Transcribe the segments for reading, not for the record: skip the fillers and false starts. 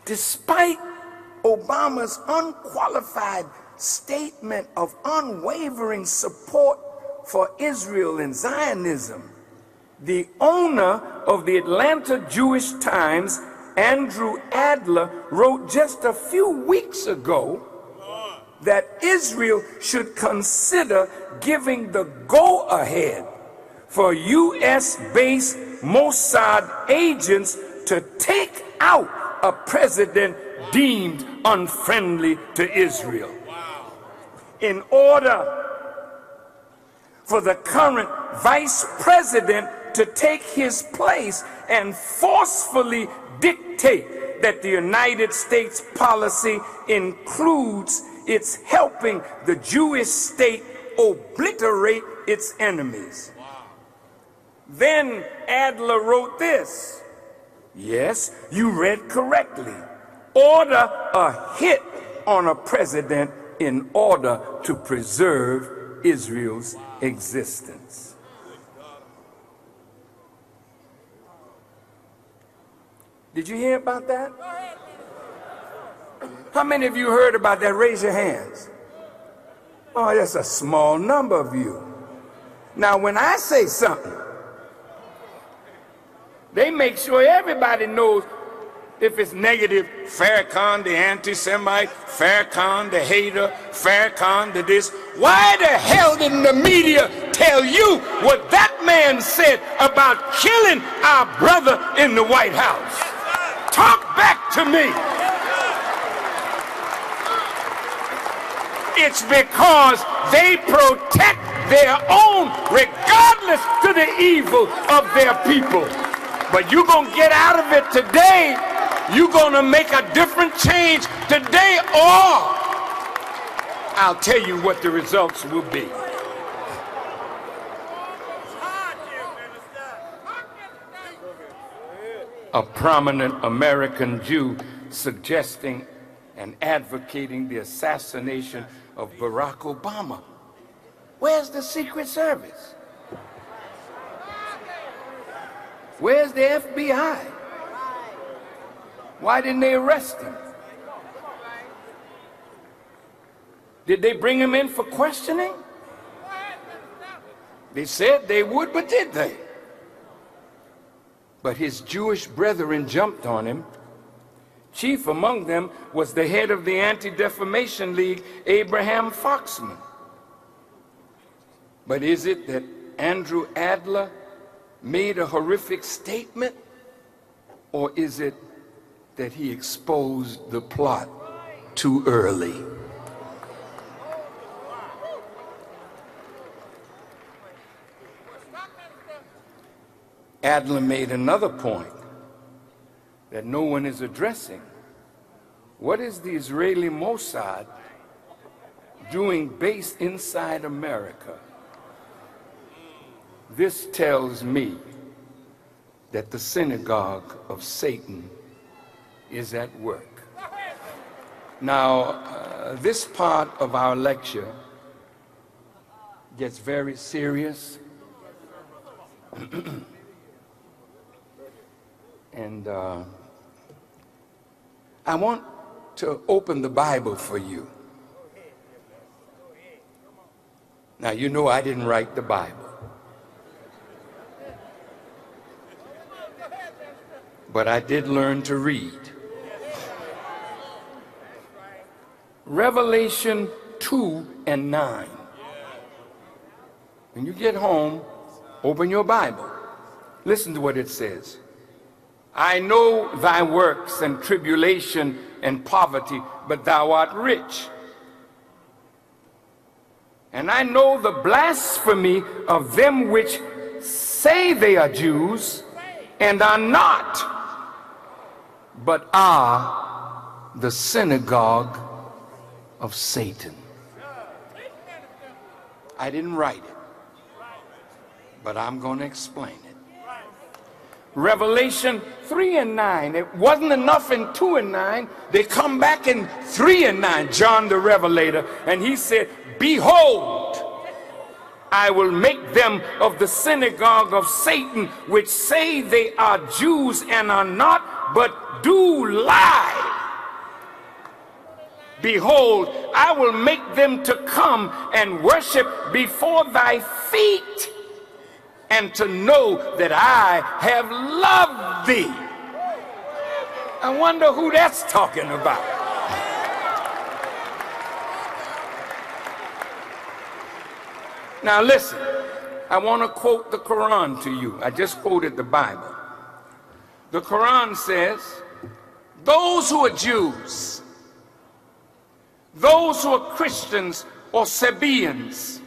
Despite Obama's unqualified statement of unwavering support for Israel and Zionism, the owner of the Atlanta Jewish Times, Andrew Adler, wrote just a few weeks ago that Israel should consider giving the go-ahead for U.S.-based Mossad agents to take out a president deemed unfriendly to Israel. In order for the current vice president to take his place and forcefully dictate that the United States policy includes its helping the Jewish state obliterate its enemies. Then Adler wrote this. Yes, you read correctly. Order a hit on a president in order to preserve Israel's existence. Did you hear about that? How many of you heard about that? Raise your hands. Oh, that's a small number of you. Now, when I say something, they make sure everybody knows if it's negative. Farrakhan the anti-Semite, Farrakhan the hater, Farrakhan the this. Why the hell didn't the media tell you what that man said about killing our brother in the White House? Talk back to me. It's because they protect their own, regardless to the evil of their people. But you're going to get out of it today. You're going to make a different change today, or I'll tell you what the results will be. A prominent American Jew suggesting and advocating the assassination of Barack Obama. Where's the Secret Service? Where's the FBI? Why didn't they arrest him? Did they bring him in for questioning? They said they would, but did they? But his Jewish brethren jumped on him. Chief among them was the head of the Anti-Defamation League, Abraham Foxman. But is it that Andrew Adler made a horrific statement, or is it that he exposed the plot too early? Adler made another point that no one is addressing. What is the Israeli Mossad doing based inside America? This tells me that the synagogue of Satan is at work. Now, this part of our lecture gets very serious. And I want to open the Bible for you. Now, you know I didn't write the Bible. But I did learn to read. Revelation 2 and 9. When you get home, open your Bible. Listen to what it says. I know thy works and tribulation and poverty, but thou art rich. And I know the blasphemy of them which say they are Jews and are not, but are the synagogue of Satan. I didn't write it, but I'm going to explain it. Revelation 3 and 9. It wasn't enough in 2 and 9. They come back in 3 and 9, John the Revelator, and he said, behold, I will make them of the synagogue of Satan, which say they are Jews and are not, but do lie. behold, I will make them to come and worship before thy feet, and to know that I have loved thee. I wonder who that's talking about. Now listen, I want to quote the Quran to you. I just quoted the Bible. The Quran says, those who are Jews, those who are Christians or Sabaeans,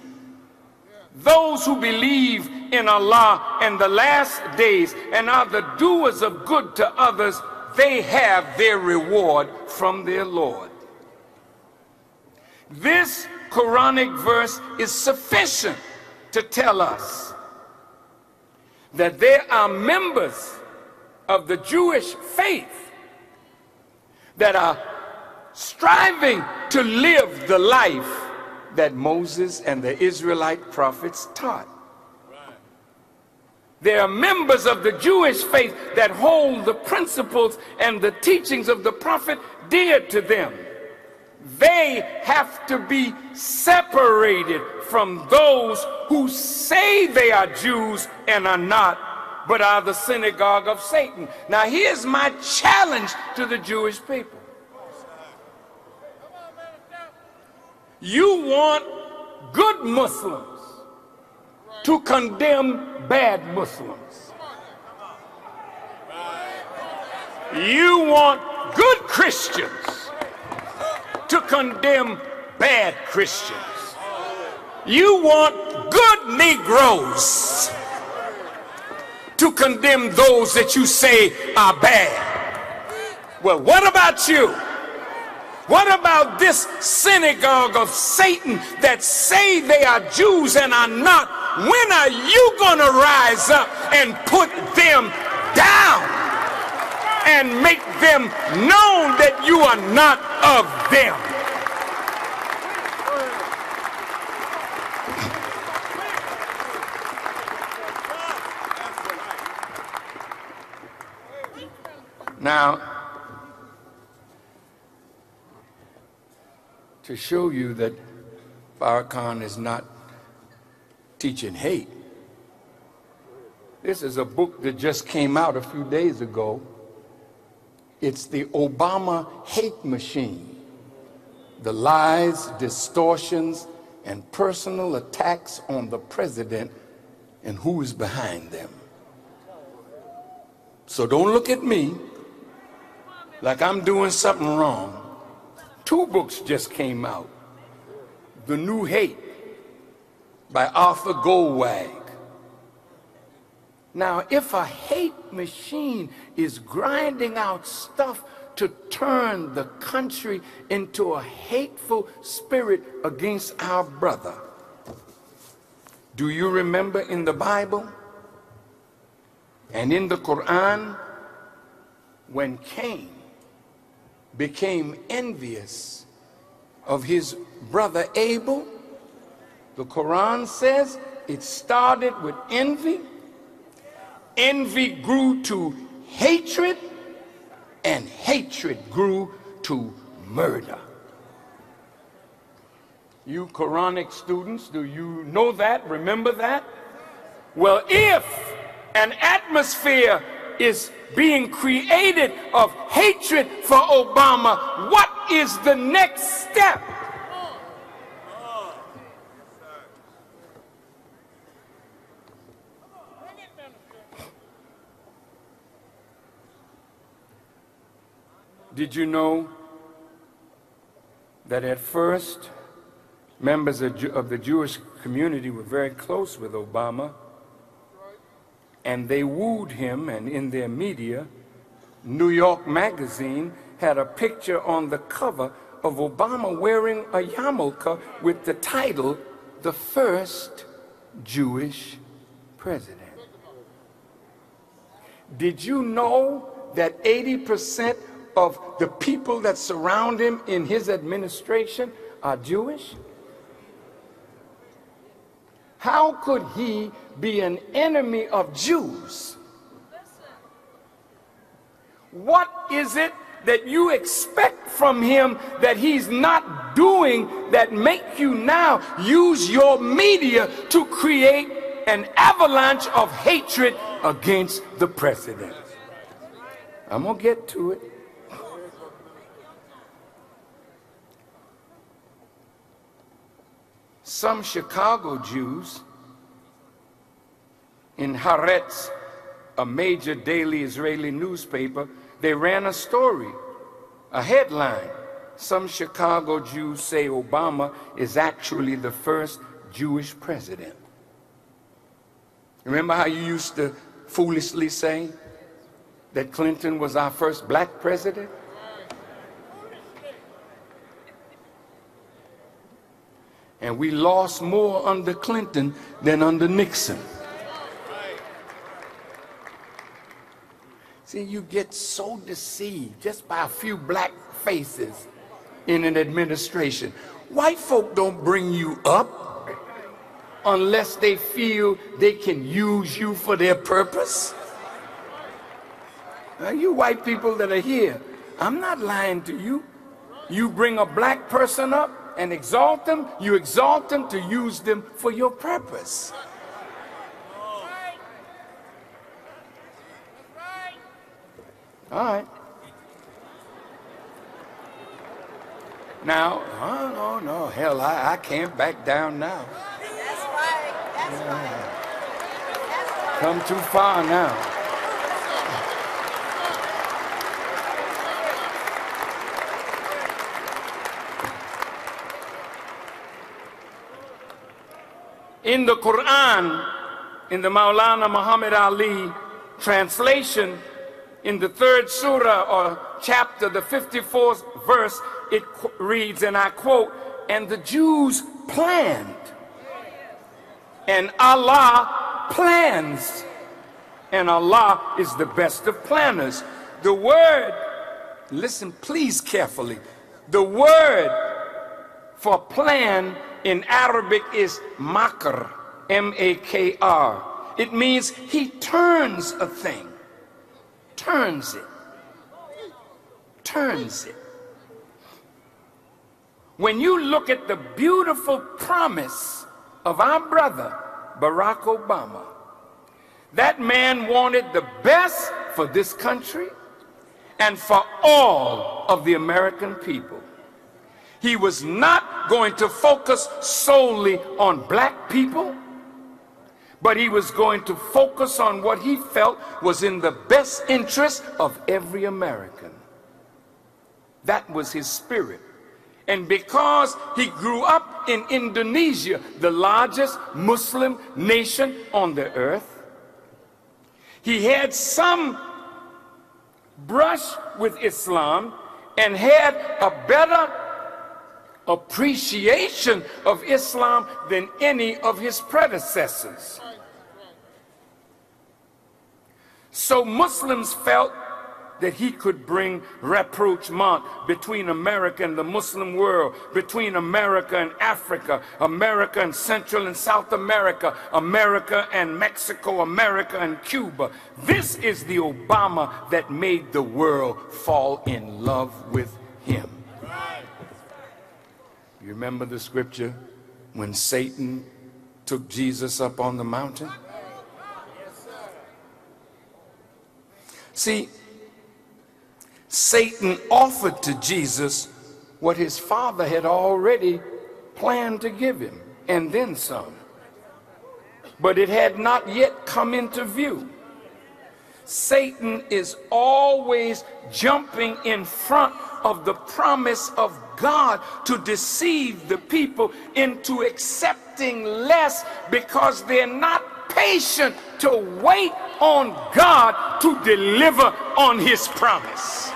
those who believe in Allah and the last days and are the doers of good to others, they have their reward from their Lord. This Quranic verse is sufficient to tell us that there are members of the Jewish faith that are striving to live the life that Moses and the Israelite prophets taught. There are members of the Jewish faith that hold the principles and the teachings of the prophet dear to them. They have to be separated from those who say they are Jews and are not, but are the synagogue of Satan. Now here's my challenge to the Jewish people. You want good Muslims to condemn bad Muslims. You want good Christians to condemn bad Christians. You want good Negroes to condemn those that you say are bad. Well, what about you? What about this synagogue of Satan that say they are Jews and are not? When are you going to rise up and put them down and make them known that you are not of them? Now, to show you that Farrakhan is not teaching hate, this is a book that just came out a few days ago. It's the Obama Hate Machine: the lies, distortions, and personal attacks on the president and who is behind them. So don't look at me like I'm doing something wrong. 2 books just came out. The New Hate by Arthur Goldwag. Now, if a hate machine is grinding out stuff to turn the country into a hateful spirit against our brother, do you remember in the Bible and in the Quran when Cain became envious of his brother Abel? The Quran says it started with envy. Envy grew to hatred, and hatred grew to murder. You Quranic students, do you know that? Remember that? Well, if an atmosphere is being created of hatred for Obama, what is the next step? Did you know that at first members of the Jewish community were very close with Obama, and they wooed him, and in their media, New York Magazine had a picture on the cover of Obama wearing a yarmulke with the title, "The First Jewish President." Did you know that 80% of the people that surround him in his administration are Jewish? How could he be an enemy of Jews? What is it that you expect from him that he's not doing that make you now use your media to create an avalanche of hatred against the president. I'm gonna get to it. Some Chicago Jews in Haaretz, a major daily Israeli newspaper, they ran a story, a headline. Some Chicago Jews say Obama is actually the first Jewish president. Remember how you used to foolishly say that Clinton was our first black president? And we lost more under Clinton than under Nixon. See, you get so deceived just by a few black faces in an administration. White folk don't bring you up unless they feel they can use you for their purpose. Now, you white people that are here, I'm not lying to you. You bring a black person up and exalt them, you exalt them to use them for your purpose. All right. Now, oh, no, hell, I can't back down now. That's right. That's right. That's right. Come too far now. In the Quran, in the Maulana Muhammad Ali translation, in the 3rd surah or chapter, the 54th verse, it reads, and I quote, and the Jews planned, and Allah plans, and Allah is the best of planners. The word, listen please carefully, the word for plan in Arabic is makr, M-A-K-R. It means he turns a thing. Turns it. Turns it. When you look at the beautiful promise of our brother, Barack Obama, that man wanted the best for this country and for all of the American people. He was not going to focus solely on black people, but he was going to focus on what he felt was in the best interest of every American. That was his spirit. And because he grew up in Indonesia, the largest Muslim nation on the earth, he had some brush with Islam and had a better appreciation of Islam than any of his predecessors. So Muslims felt that he could bring rapprochement between America and the Muslim world, between America and Africa, America and Central and South America, America and Mexico, America and Cuba. This is the Obama that made the world fall in love with him. You remember the scripture when Satan took Jesus up on the mountain? See, Satan offered to Jesus what his father had already planned to give him, and then some. But it had not yet come into view. Satan is always jumping in front of the promise of God to deceive the people into accepting less because they're not patient to wait on God to deliver on his promise.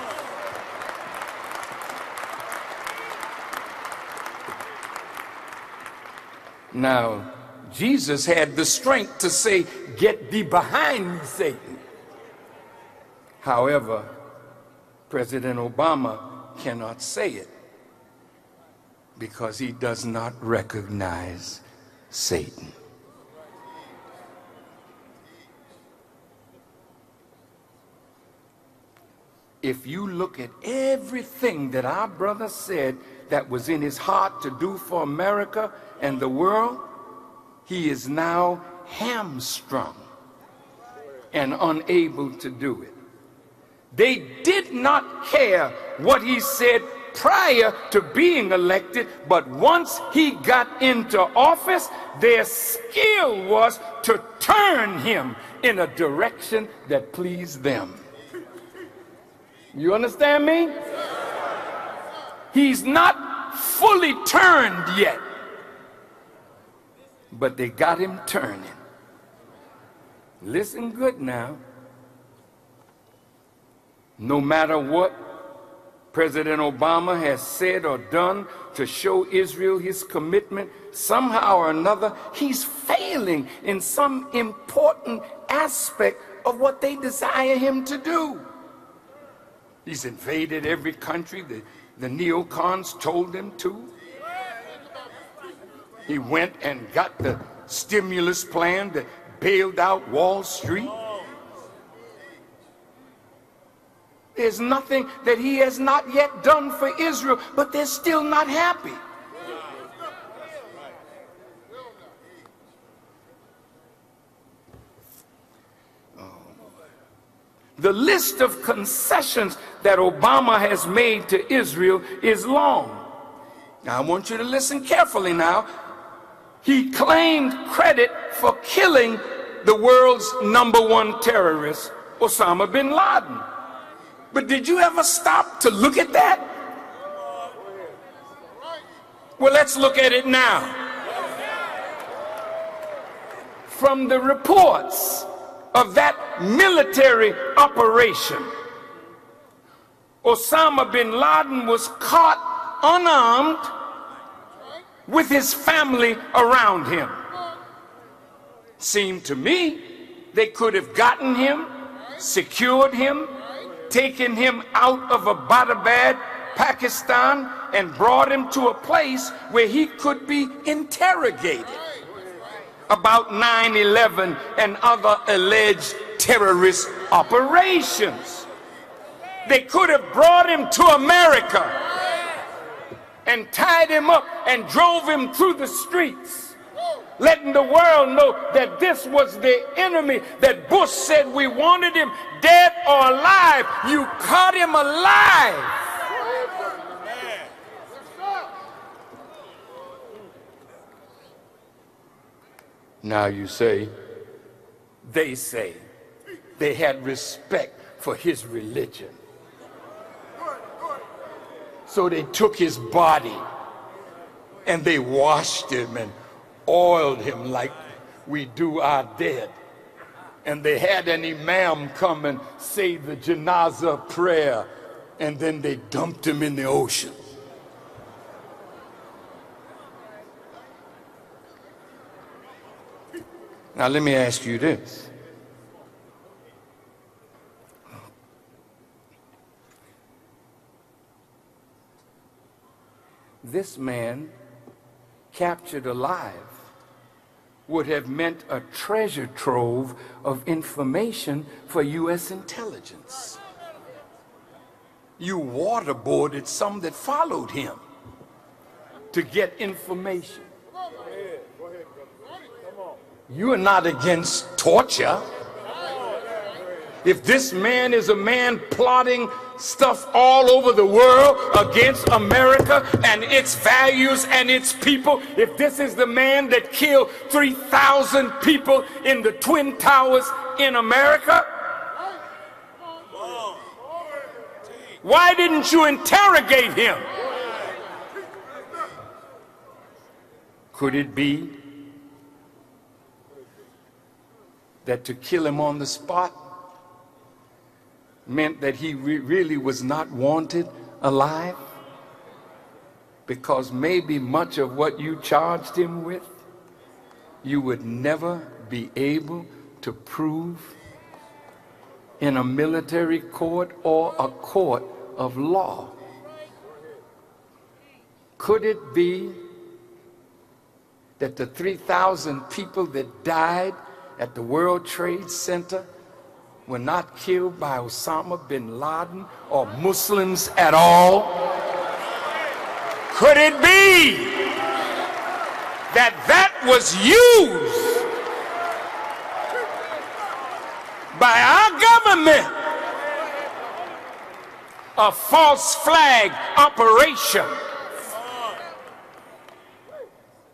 Now, Jesus had the strength to say, "Get thee behind me, Satan." However, President Obama cannot say it because he does not recognize Satan. if you look at everything that our brother said that was in his heart to do for America and the world, he is now hamstrung and unable to do it. They did not care what he said prior to being elected, but once he got into office, their skill was to turn him in a direction that pleased them. You understand me? He's not fully turned yet, but they got him turning. Listen good now. No matter what President Obama has said or done to show Israel his commitment, somehow or another, he's failing in some important aspect of what they desire him to do. He's invaded every country the neocons told him to. He went and got the stimulus plan that bailed out Wall Street. There's nothing that he has not yet done for Israel, but they're still not happy. The list of concessions that Obama has made to Israel is long. Now, I want you to listen carefully now. He claimed credit for killing the world's #1 terrorist, Osama bin Laden. But did you ever stop to look at that? Well, let's look at it now. From the reports of that military operation, Osama bin Laden was caught unarmed with his family around him. Seemed to me they could have gotten him, secured him, taken him out of Abbottabad, Pakistan, and brought him to a place where he could be interrogated about 9/11 and other alleged terrorist operations. They could have brought him to America and tied him up and drove him through the streets, letting the world know that this was the enemy, that Bush said we wanted him dead or alive. You caught him alive. Now you say, they say, they had respect for his religion. So they took his body and they washed him and oiled him like we do our dead. And they had an imam come and say the janazah prayer, and then they dumped him in the ocean. Now let me ask you this. This man, captured alive, would have meant a treasure trove of information for U.S. intelligence. You waterboarded some that followed him to get information. You are not against torture. If this man is a man plotting stuff all over the world against America and its values and its people, if this is the man that killed 3,000 people in the Twin Towers in America, why didn't you interrogate him? Could it be that to kill him on the spot meant that he really was not wanted alive? Because maybe much of what you charged him with, you would never be able to prove in a military court or a court of law. Could it be that the 3,000 people that died at the World Trade Center were not killed by Osama bin Laden or Muslims at all? Could it be that that was used by our government, a false flag operation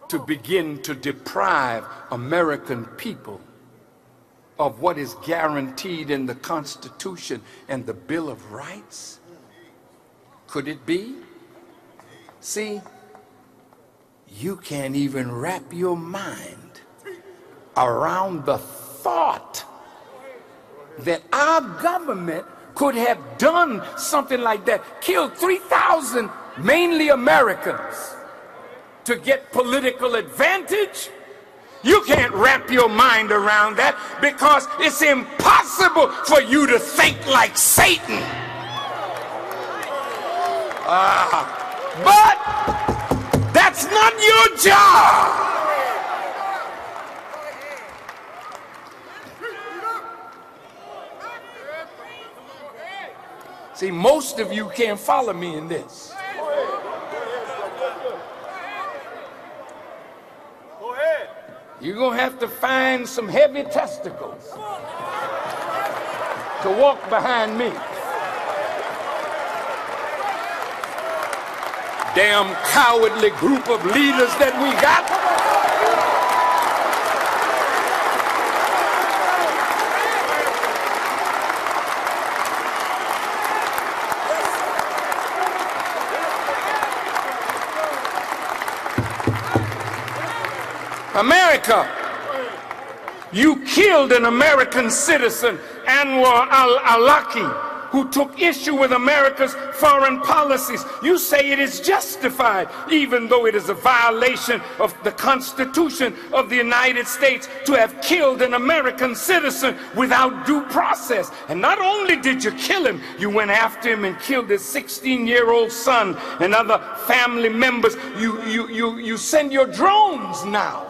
to begin to deprive American people of what is guaranteed in the Constitution and the Bill of Rights? Could it be? See, you can't even wrap your mind around the thought that our government could have done something like that, killed 3,000 mainly Americans to get political advantage. You can't wrap your mind around that because it's impossible for you to think like Satan. But that's not your job. See, most of you can't follow me in this. You're going to have to find some heavy testicles to walk behind me. Damn cowardly group of leaders that we got. America, you killed an American citizen, Anwar al-Awlaki, who took issue with America's foreign policies. You say it is justified, even though it is a violation of the Constitution of the United States to have killed an American citizen without due process. And not only did you kill him, you went after him and killed his 16-year-old son and other family members. You send your drones now.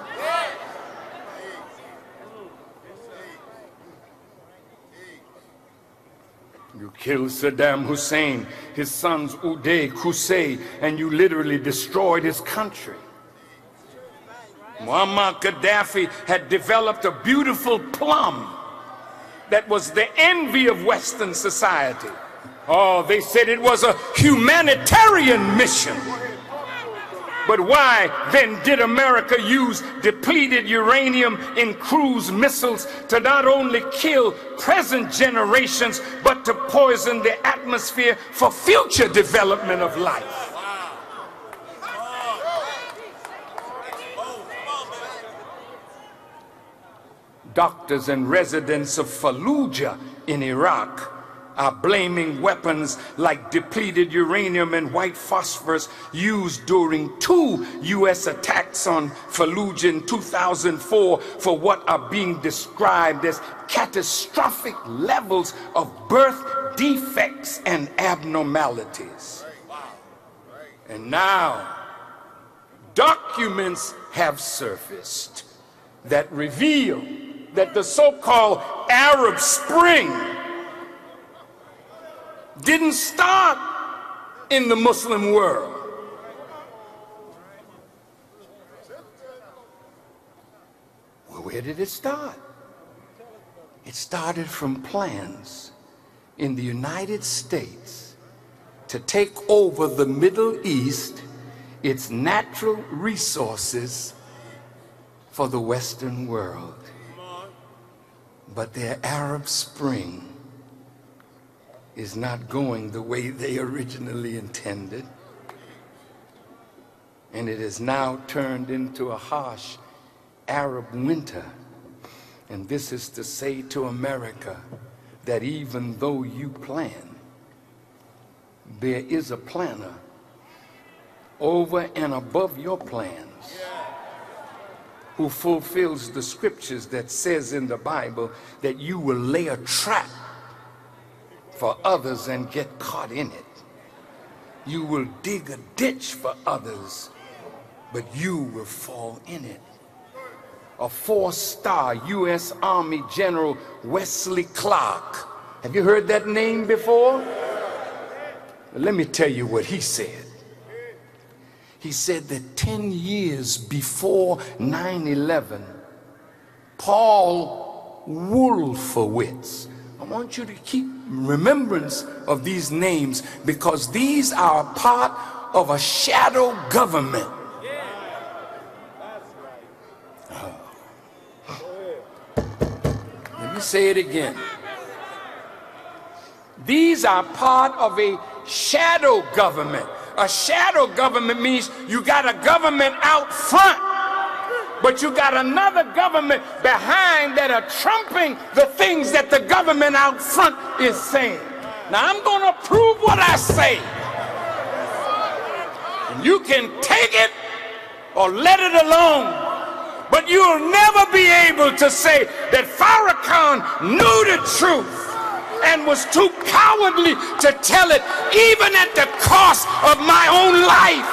You killed Saddam Hussein, his sons Uday, Qusay, and you literally destroyed his country. Muammar Gaddafi had developed a beautiful plum that was the envy of Western society. Oh, they said it was a humanitarian mission. But why then did America use depleted uranium in cruise missiles to not only kill present generations, but to poison the atmosphere for future development of life? Doctors and residents of Fallujah in Iraq are blaming weapons like depleted uranium and white phosphorus used during 2 U.S. attacks on Fallujah in 2004 for what are being described as catastrophic levels of birth defects and abnormalities. And now, documents have surfaced that reveal that the so-called Arab Spring didn't start in the Muslim world. Well, where did it start? It started from plans in the United States to take over the Middle East, its natural resources, for the Western world. But their Arab Spring is not going the way they originally intended. And it has now turned into a harsh Arab winter. And this is to say to America that even though you plan, there is a planner over and above your plans who fulfills the scriptures that says in the Bible that you will lay a trap for others and get caught in it. You will dig a ditch for others, but you will fall in it. a 4-star U.S. Army General Wesley Clark. Have you heard that name before? Well, let me tell you what he said. He said that 10 years before 9/11, Paul Wolfowitz, I want you to keep remembrance of these names because these are part of a shadow government. Let me say it again. These are part of a shadow government. A shadow government means you got a government out front, but you got another government behind that are trumping the things that the government out front is saying. Now I'm going to prove what I say. And you can take it or let it alone, but you'll never be able to say that Farrakhan knew the truth and was too cowardly to tell it, even at the cost of my own life.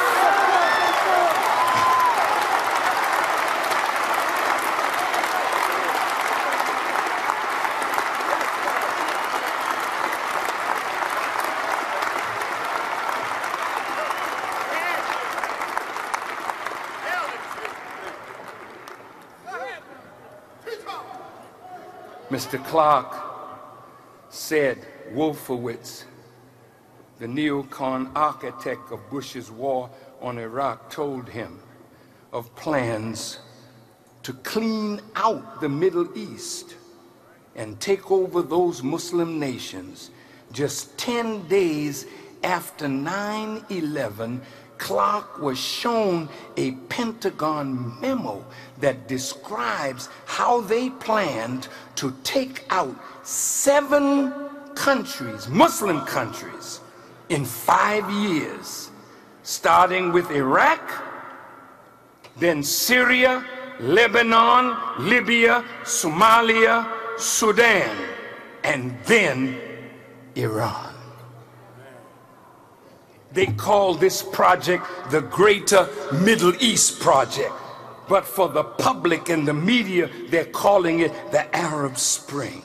Mr. Clark said Wolfowitz, the neocon architect of Bush's war on Iraq, told him of plans to clean out the Middle East and take over those Muslim nations. Just 10 days after 9/11, Clark was shown a Pentagon memo that describes how they planned to take out 7 countries, Muslim countries, in 5 years, starting with Iraq, then Syria, Lebanon, Libya, Somalia, Sudan, and then Iran. They call this project the Greater Middle East Project, but for the public and the media, they're calling it the Arab Spring.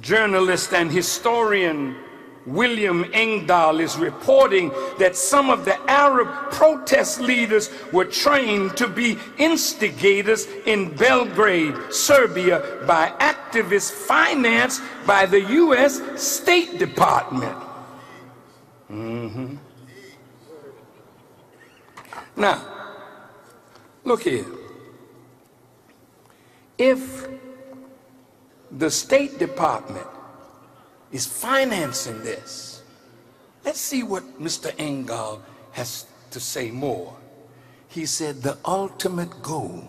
Journalist and historian William Engdahl is reporting that some of the Arab protest leaders were trained to be instigators in Belgrade, Serbia, by activists financed by the U.S. State Department. Now, look here. If the State Department is financing this, let's see what Mr. Engdahl has to say more. He said the ultimate goal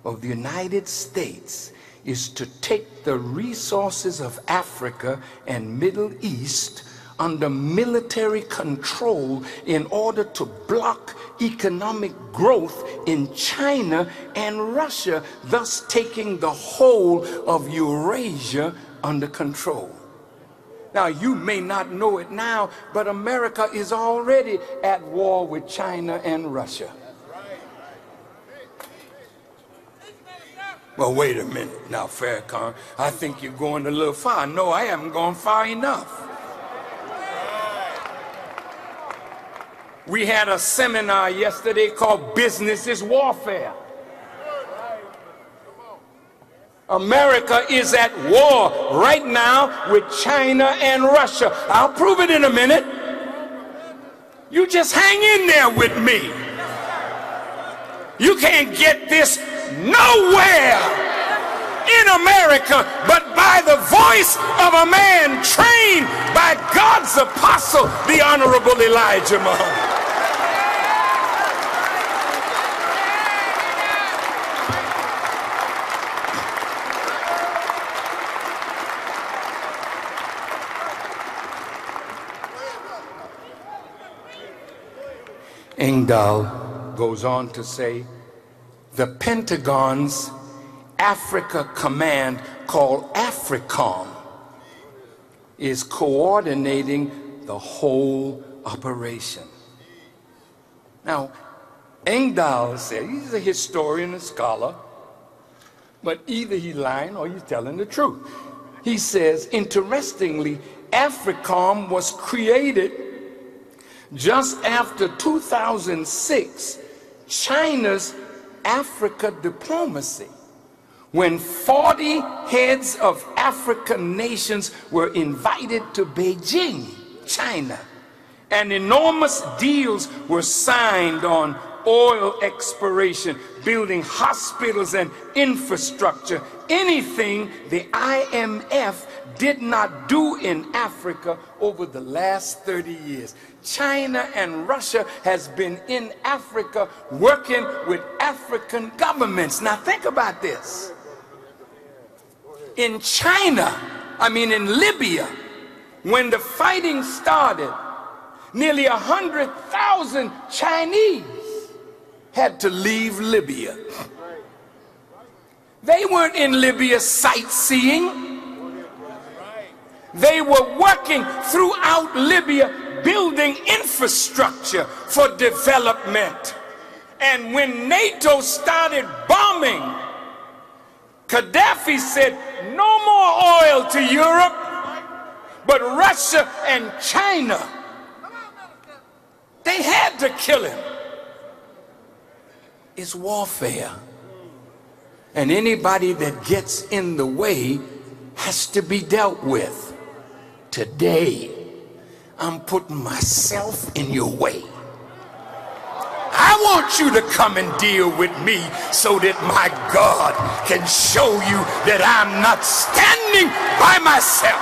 of the United States is to take the resources of Africa and Middle East under military control in order to block economic growth in China and Russia, thus taking the whole of Eurasia under control. Now, you may not know it now, but America is already at war with China and Russia. Well, wait a minute now, Farrakhan. I think you're going a little far. No, I haven't gone far enough. We had a seminar yesterday called Business is Warfare. America is at war right now with China and Russia. I'll prove it in a minute. You just hang in there with me. You can't get this nowhere in America but by the voice of a man trained by God's apostle, the Honorable Elijah Muhammad. Engdahl goes on to say, the Pentagon's Africa Command, called AFRICOM, is coordinating the whole operation. Now, Engdahl said, he's a historian, a scholar, but either he's lying or he's telling the truth. He says, interestingly, AFRICOM was created just after 2006, China's Africa diplomacy, when 40 heads of African nations were invited to Beijing, China, and enormous deals were signed on oil exploration, building hospitals and infrastructure, anything the IMF did not do in Africa over the last 30 years. China and Russia has been in Africa working with African governments. Now think about this. In China, in Libya, when the fighting started, nearly 100,000 Chinese had to leave Libya. They weren't in Libya sightseeing. They were working throughout Libya, building infrastructure for development. And when NATO started bombing, Gaddafi said, no more oil to Europe, but Russia and China, they had to kill him. It's warfare. And anybody that gets in the way has to be dealt with. Today, I'm putting myself in your way. I want you to come and deal with me so that my God can show you that I'm not standing by myself.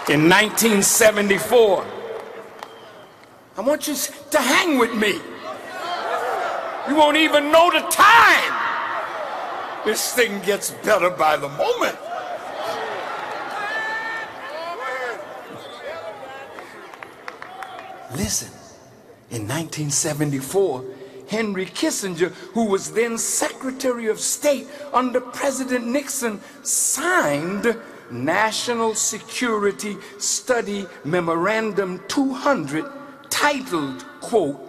In 1974, I want you to hang with me. You won't even know the time. This thing gets better by the moment. Listen, in 1974, Henry Kissinger, who was then Secretary of State under President Nixon, signed National Security Study Memorandum 200, titled, quote,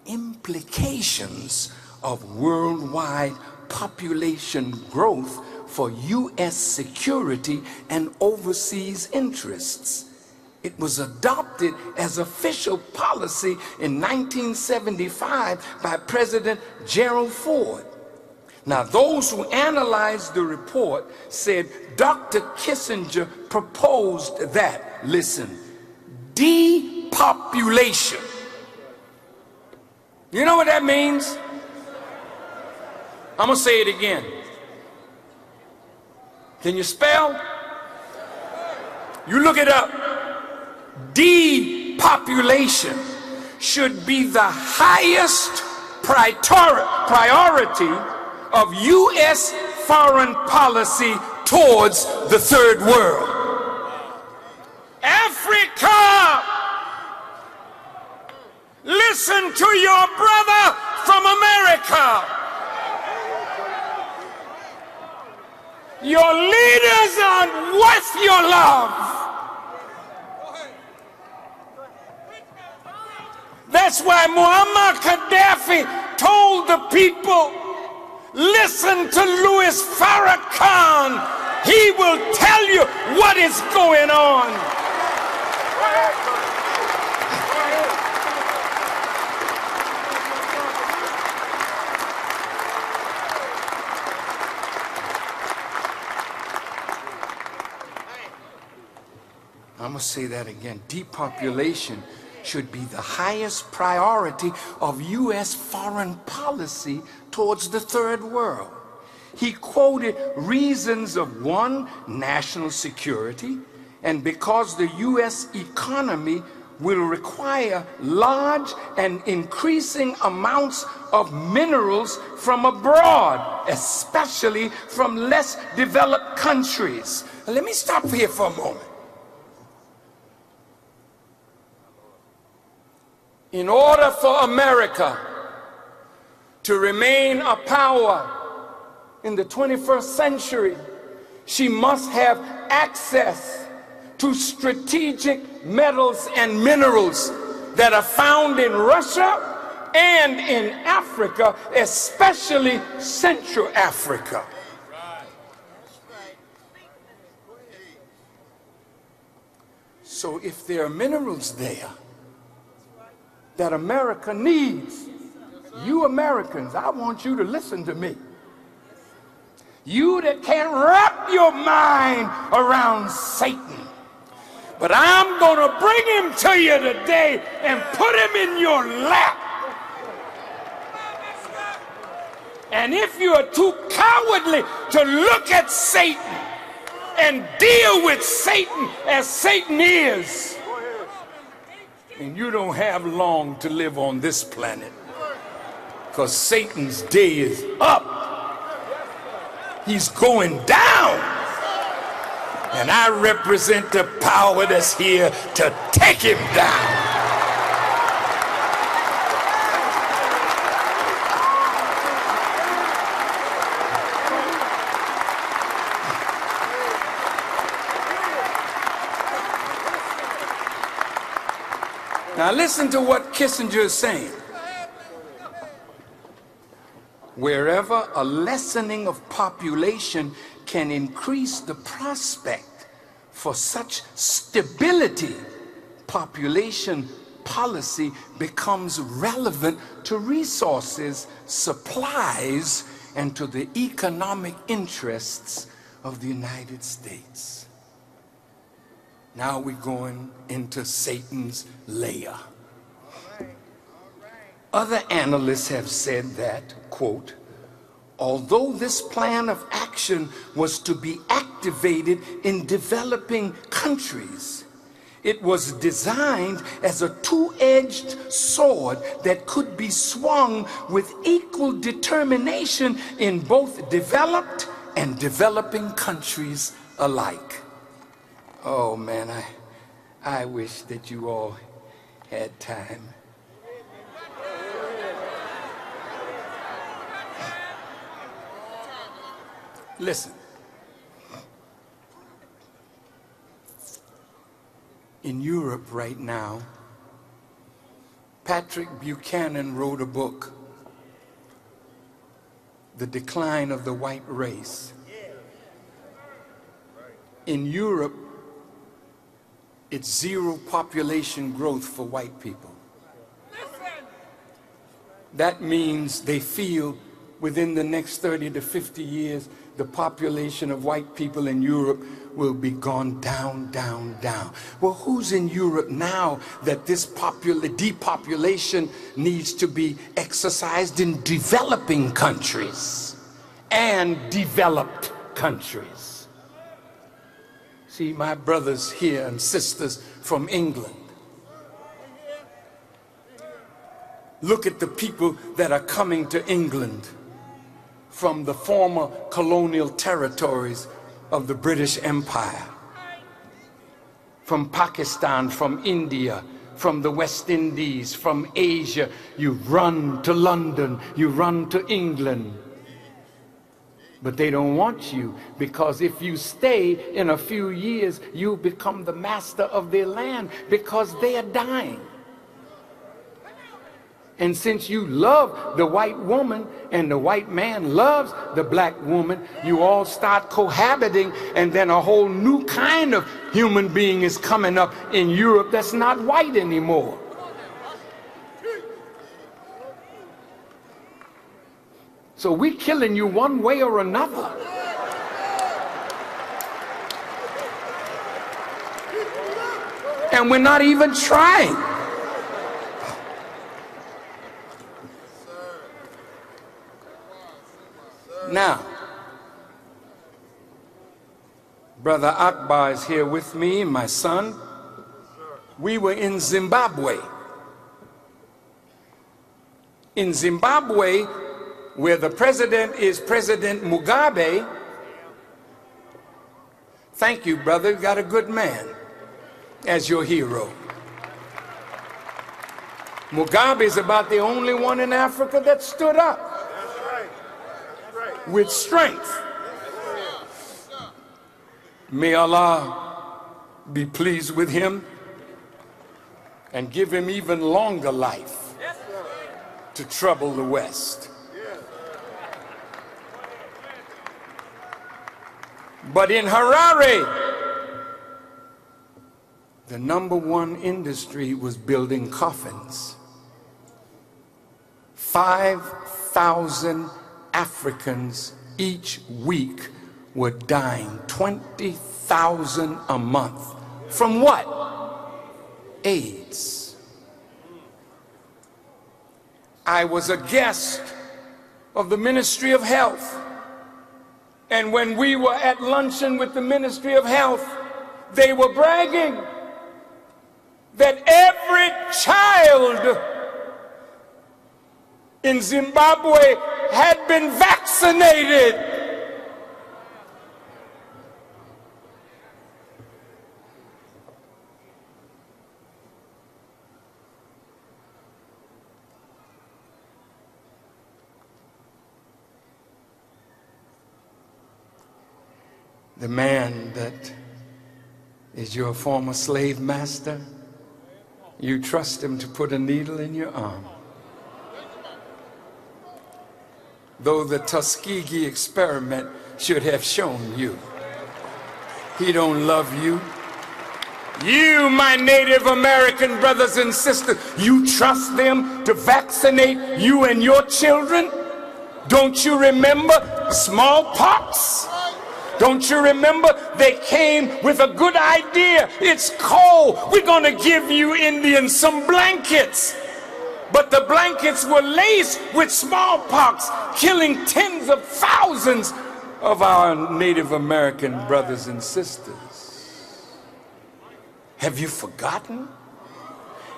Implications of Worldwide Population Growth for U.S. Security and Overseas Interests. It was adopted as official policy in 1975 by President Gerald Ford. Now, those who analyzed the report said Dr. Kissinger proposed that, listen, depopulation. You know what that means? I'm going to say it again. Can you spell? You look it up. Depopulation should be the highest priority of U.S. foreign policy towards the third world. Africa, listen to your brother from America. Your leaders aren't worth your love. That's why Muammar Gaddafi told the people, listen to Louis Farrakhan. He will tell you what is going on. I'm going to say that again. Depopulation should be the highest priority of U.S. foreign policy towards the third world. He quoted reasons of, one, national security, and because the U.S. economy will require large and increasing amounts of minerals from abroad, especially from less developed countries. Let me stop here for a moment. In order for America to remain a power in the 21st century, she must have access to strategic metals and minerals that are found in Russia and in Africa, especially Central Africa. So if there are minerals there that America needs, you Americans, I want you to listen to me. You that can't wrap your mind around Satan, but I'm going to bring him to you today and put him in your lap. And if you are too cowardly to look at Satan and deal with Satan as Satan is, and you don't have long to live on this planet, because Satan's day is up. He's going down. And I represent the power that's here to take him down. Now listen to what Kissinger is saying. Wherever a lessening of population can increase the prospect for such stability, population policy becomes relevant to resources, supplies, and to the economic interests of the United States. Now we're going into Satan's lair. Other analysts have said that, quote, although this plan of action was to be activated in developing countries, it was designed as a two-edged sword that could be swung with equal determination in both developed and developing countries alike. Oh man, I wish that you all had time. Listen. In Europe right now, Patrick Buchanan wrote a book, The Decline of the White Race. In Europe, it's zero population growth for white people. That means they feel within the next 30 to 50 years, the population of white people in Europe will be gone down, down, down. Well, who's in Europe now that this depopulation needs to be exercised in developing countries and developed countries? See, my brothers here and sisters from England, look at the people that are coming to England from the former colonial territories of the British Empire, from Pakistan, from India, from the West Indies, from Asia. You run to London, you run to England. But they don't want you, because if you stay, in a few years, you become the master of their land, because they are dying. And since you love the white woman and the white man loves the black woman, you all start cohabiting, and then a whole new kind of human being is coming up in Europe that's not white anymore. So we're killing you one way or another. And we're not even trying. Now, Brother Akbar is here with me, my son. We were in Zimbabwe. In Zimbabwe, where the president is President Mugabe. Thank you, brother. You got a good man as your hero. Mugabe is about the only one in Africa that stood up with strength. May Allah be pleased with him and give him even longer life to trouble the West. But in Harare, the #1 industry was building coffins. 5,000 Africans each week were dying, 20,000 a month. From what? AIDS. I was a guest of the Ministry of Health, and when we were at luncheon with the Ministry of Health, they were bragging that every child in Zimbabwe had been vaccinated. The man that is your former slave master, you trust him to put a needle in your arm. Though the Tuskegee experiment should have shown you, he don't love you. You, my Native American brothers and sisters, you trust them to vaccinate you and your children? Don't you remember smallpox? Don't you remember they came with a good idea? It's cold. We're going to give you Indians some blankets. But the blankets were laced with smallpox, killing tens of thousands of our Native American brothers and sisters. Have you forgotten?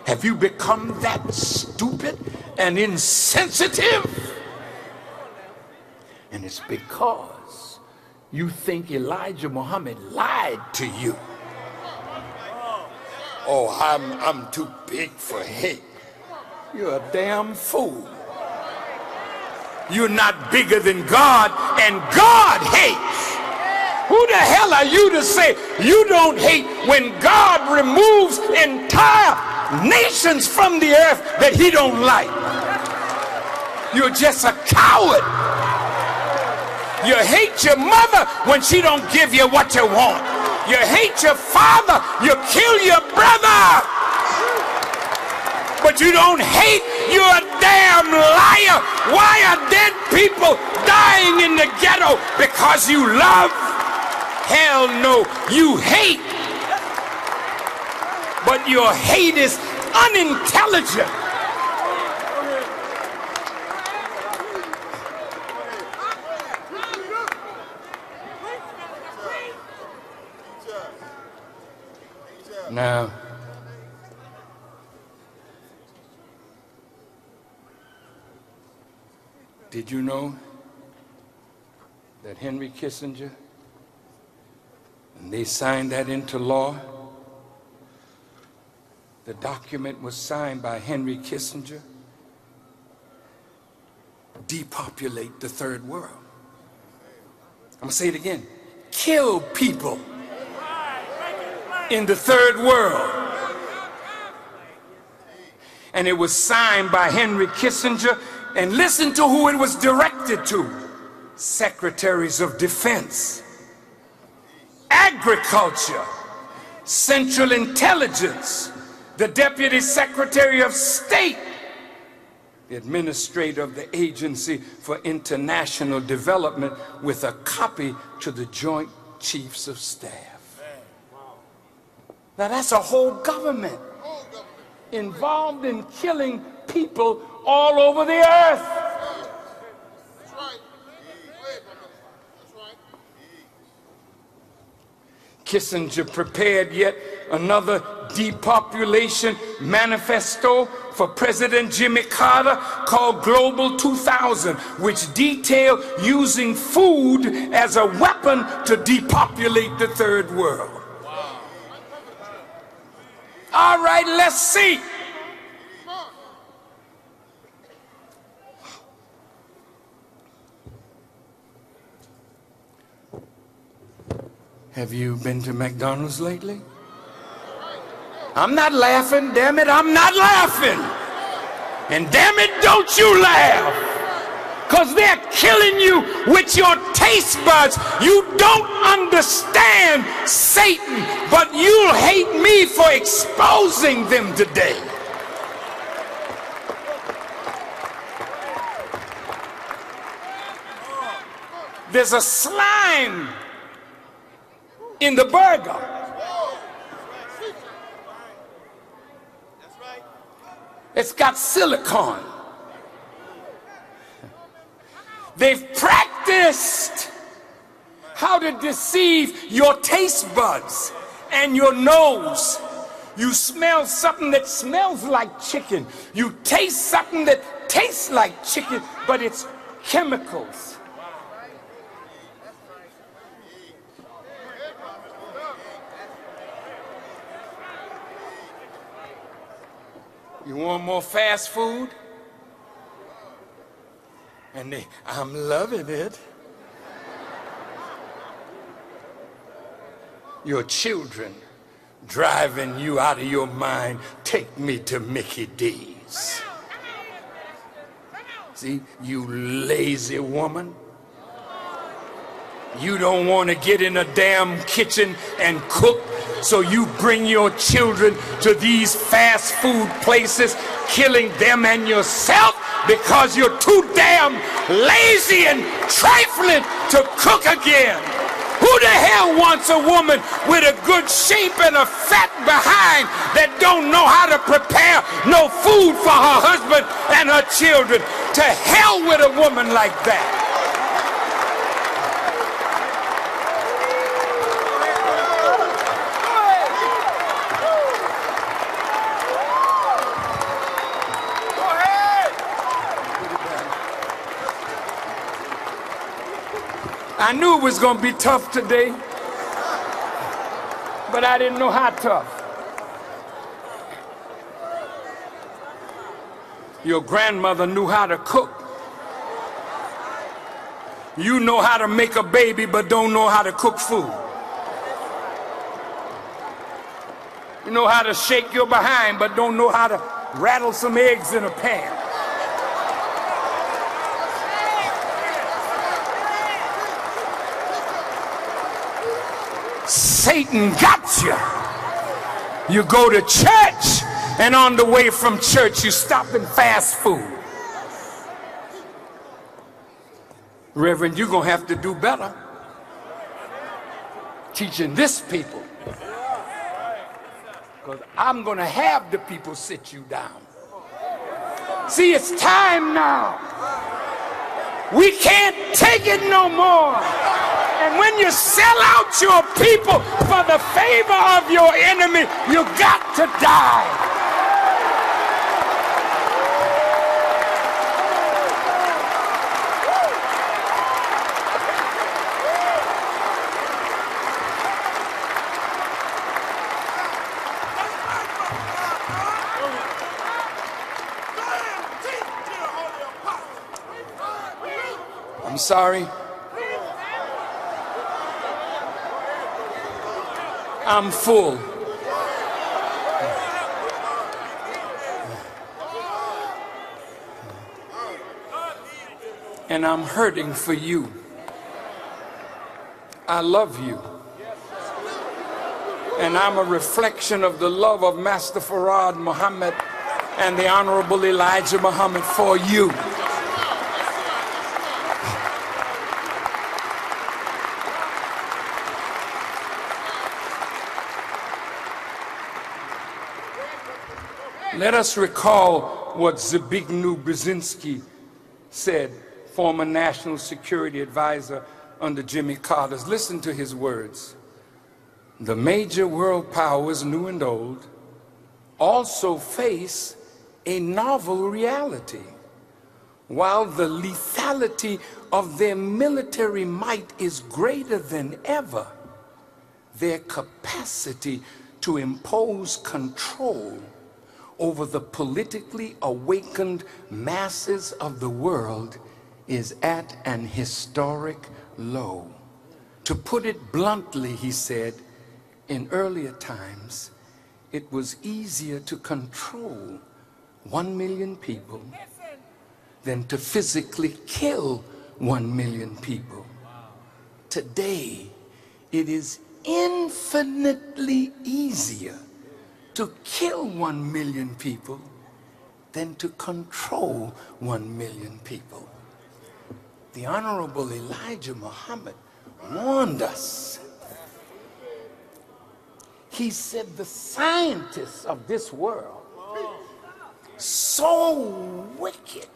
Have you become that stupid and insensitive? And it's because you think Elijah Muhammad lied to you. Oh, I'm too big for hate. You're a damn fool. You're not bigger than God, and God hates. Who the hell are you to say you don't hate when God removes entire nations from the earth that he don't like? You're just a coward. You hate your mother when she don't give you what you want. You hate your father. You kill your brother. But you don't hate. You're a damn liar. Why are dead people dying in the ghetto? Because you love? Hell no. You hate. But your hate is unintelligent. Now, did you know that Henry Kissinger, and they signed that into law? The document was signed by Henry Kissinger. Depopulate the third world. I'm gonna say it again. Kill people in the third world. And it was signed by Henry Kissinger, and listen to who it was directed to: secretaries of defense, agriculture, central intelligence, the deputy secretary of state, the administrator of the agency for international development, with a copy to the joint chiefs of staff. Now that's a whole government involved in killing people all over the earth. Kissinger prepared yet another depopulation manifesto for President Jimmy Carter called Global 2000, which detailed using food as a weapon to depopulate the third world. All right, let's see. Have you been to McDonald's lately? I'm not laughing, damn it, I'm not laughing. And damn it, don't you laugh. Because they're killing you with your taste buds. You don't understand Satan, but you'll hate me for exposing them today. There's a slime in the burger. It's got silicone. They've practiced how to deceive your taste buds and your nose. You smell something that smells like chicken. You taste something that tastes like chicken, but it's chemicals. You want more fast food? And I'm loving it. Your children driving you out of your mind. Take me to Mickey D's. See, you lazy woman. You don't want to get in a damn kitchen and cook, so you bring your children to these fast food places, killing them and yourself because you're too damn lazy and trifling to cook again. Who the hell wants a woman with a good shape and a fat behind that don't know how to prepare no food for her husband and her children? To hell with a woman like that. I knew it was going to be tough today, but I didn't know how tough. Your grandmother knew how to cook. You know how to make a baby, but don't know how to cook food. You know how to shake your behind, but don't know how to rattle some eggs in a pan. Satan got you. You go to church, and on the way from church, you stop in fast food. Reverend, you're going to have to do better teaching this people. Because I'm going to have the people sit you down. See, it's time now. We can't take it no more. And when you sell out your people for the favor of your enemy, you got to die. I'm sorry. I'm full. And I'm hurting for you. I love you. And I'm a reflection of the love of Master Farad Muhammad and the Honorable Elijah Muhammad for you. Let us recall what Zbigniew Brzezinski said, former National Security Advisor under Jimmy Carter. Listen to his words. The major world powers, new and old, also face a novel reality. While the lethality of their military might is greater than ever, their capacity to impose control over the politically awakened masses of the world is at an historic low. To put it bluntly, he said, in earlier times, it was easier to control 1 million people than to physically kill 1 million people. Today, it is infinitely easier to kill 1 million people than to control 1 million people. The Honorable Elijah Muhammad warned us. He said the scientists of this world so wicked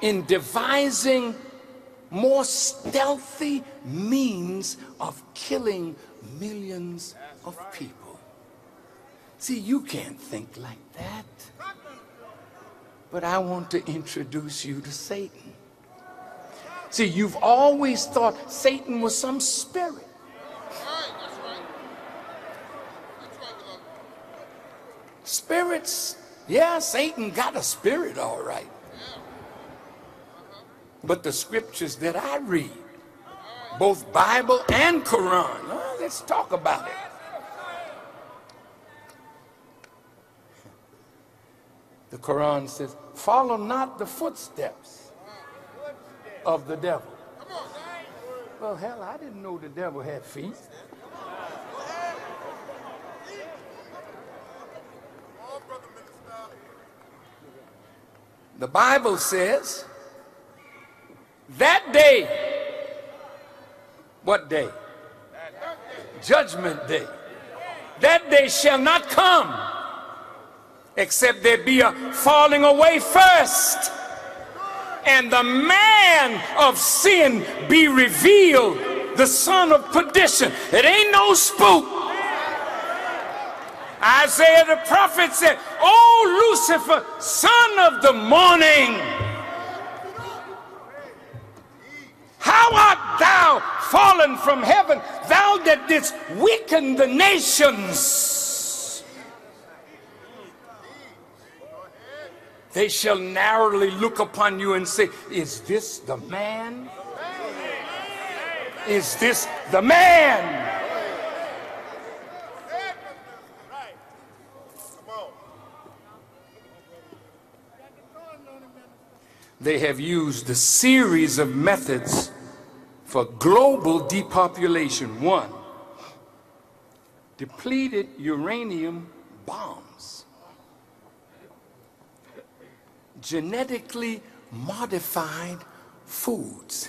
in devising more stealthy means of killing millions of people. See, you can't think like that. But I want to introduce you to Satan. See, you've always thought Satan was some spirit. Spirits, yeah, Satan got a spirit, all right. But the scriptures that I read, both Bible and Quran, let's talk about it. The Quran says, follow not the footsteps of the devil. Well, hell, I didn't know the devil had feet. The Bible says, that day, what day? Judgment day. That day shall not come except there be a falling away first, and the man of sin be revealed, the son of perdition. It ain't no spook. Isaiah the prophet said, "O Lucifer, son of the morning, how art thou fallen from heaven, thou that didst weaken the nations? They shall narrowly look upon you and say, is this the man? Is this the man?" They have used a series of methods for global depopulation. One, depleted uranium bombs. Genetically modified foods.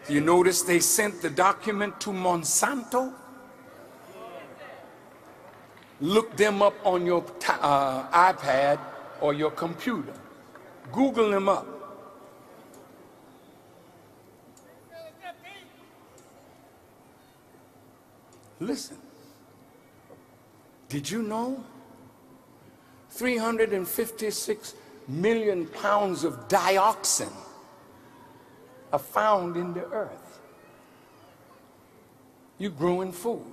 You notice they sent the document to Monsanto? Look them up on your iPad or your computer. Google them up. Listen, did you know 356 million pounds of dioxin are found in the earth? You growing food.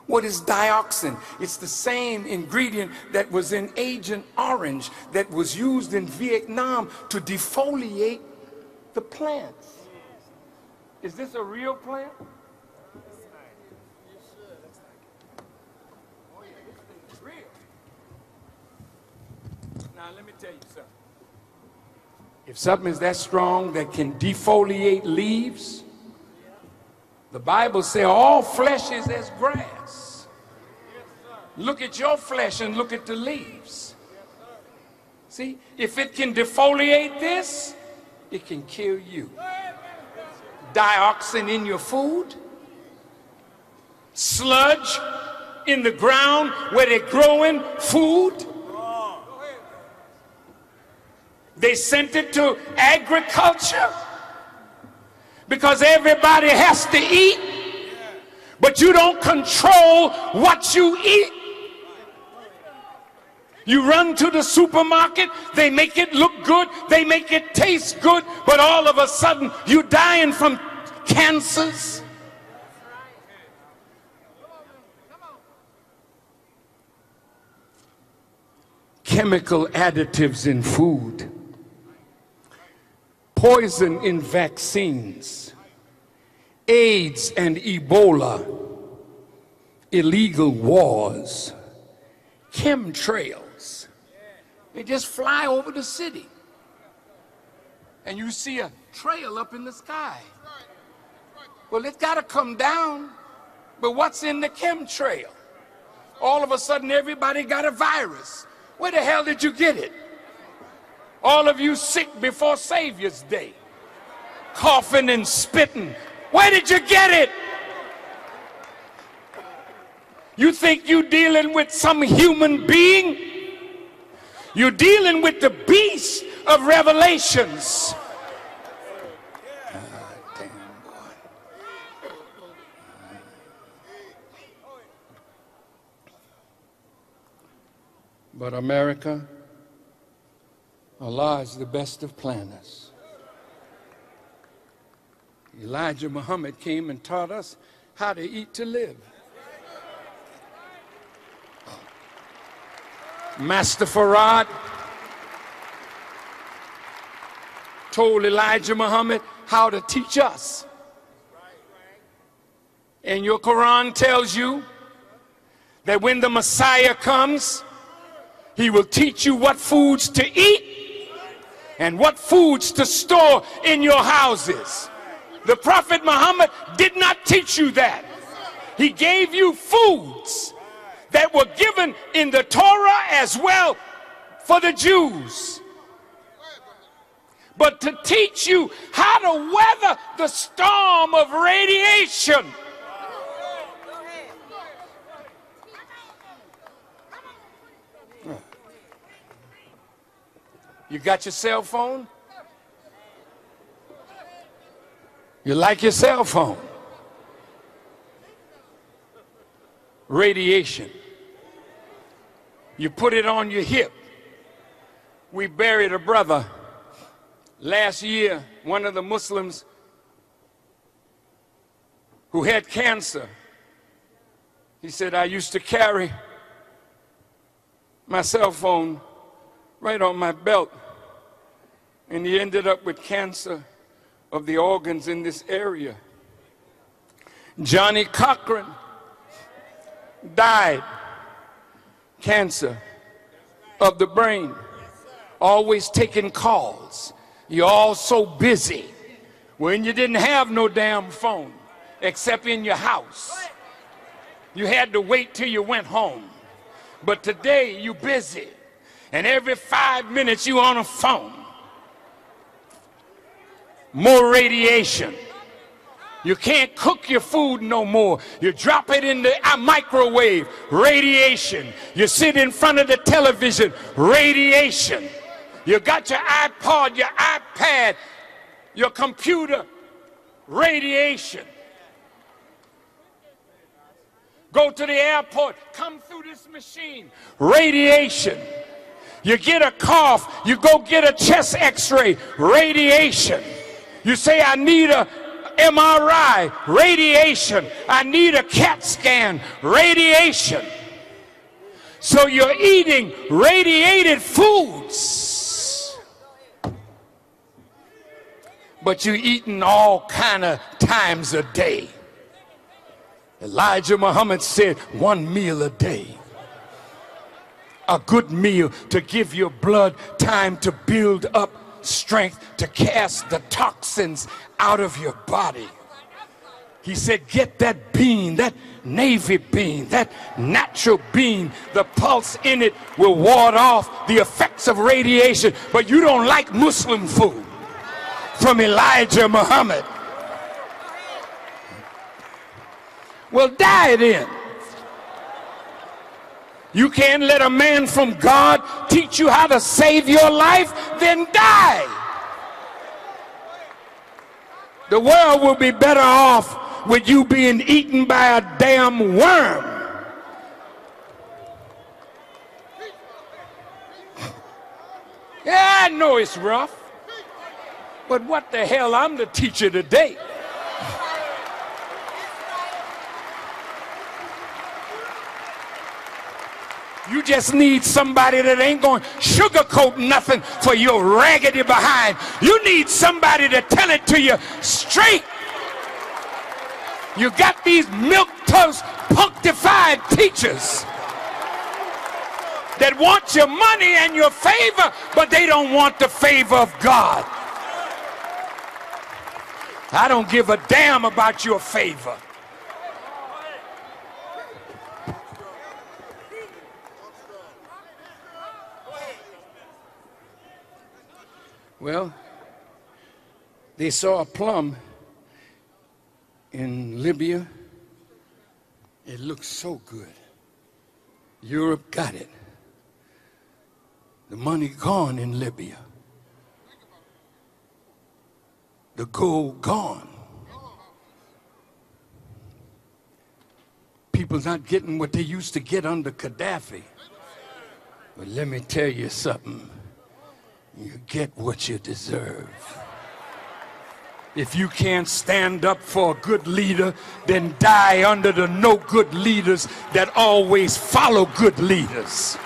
What is dioxin? It's the same ingredient that was in Agent Orange that was used in Vietnam to defoliate the plants. Is this a real plant? It's real. Now let me tell you something. If something is that strong that can defoliate leaves, the Bible says all flesh is as grass. Look at your flesh and look at the leaves. See, if it can defoliate this, it can kill you. Dioxin in your food, sludge in the ground where they're growing food. They sent it to agriculture because everybody has to eat, but you don't control what you eat. You run to the supermarket, they make it look good, they make it taste good, but all of a sudden you're dying from cancers. Chemical additives in food, poison in vaccines, AIDS and Ebola, illegal wars, chemtrails. They just fly over the city. And you see a trail up in the sky. Well, it's got to come down. But what's in the chemtrail? All of a sudden, everybody got a virus. Where the hell did you get it? All of you sick before Savior's Day, coughing and spitting. Where did you get it? You think you're dealing with some human being? You're dealing with the beast of Revelations. But America, Allah is the best of planners. Elijah Muhammad came and taught us how to eat to live. Master Farad told Elijah Muhammad how to teach us. And your Quran tells you that when the Messiah comes, he will teach you what foods to eat and what foods to store in your houses. The Prophet Muhammad did not teach you that. He gave you foods that were given in the Torah as well for the Jews. But to teach you how to weather the storm of radiation. You got your cell phone? You like your cell phone? Radiation. You put it on your hip. We buried a brother last year, one of the Muslims who had cancer. He said, I used to carry my cell phone right on my belt. And he ended up with cancer of the organs in this area. Johnny Cochran died, cancer of the brain, always taking calls. You're all so busy when you didn't have no damn phone except in your house. You had to wait till you went home. But today you're busy, and every 5 minutes you on a phone. More radiation. You can't cook your food no more. You drop it in the microwave. Radiation. You sit in front of the television. Radiation. You got your iPod, your iPad, your computer. Radiation. Go to the airport. Come through this machine. Radiation. You get a cough. You go get a chest x-ray. Radiation. You say, I need a MRI, radiation. I need a CAT scan, radiation. So you're eating radiated foods. But you're eating all kind of times a day. Elijah Muhammad said 1 meal a day. A good meal to give your blood time to build up strength to cast the toxins out of your body. He said, get that bean, that navy bean, that natural bean. The pulse in it will ward off the effects of radiation. But you don't like Muslim food from Elijah Muhammad. Well, die then. You can't let a man from God teach you how to save your life, then die. The world will be better off with you being eaten by a damn worm. Yeah, I know it's rough, but what the hell, I'm the teacher today. You just need somebody that ain't going to sugarcoat nothing for your raggedy behind. You need somebody to tell it to you straight. You got these milquetoast, punctified teachers that want your money and your favor, but they don't want the favor of God. I don't give a damn about your favor. Well, they saw a plum in Libya. It looked so good. Europe got it. The money gone in Libya. The gold gone. People not getting what they used to get under Gaddafi. But let me tell you something. You get what you deserve. If you can't stand up for a good leader, then die under the no good leaders that always follow good leaders.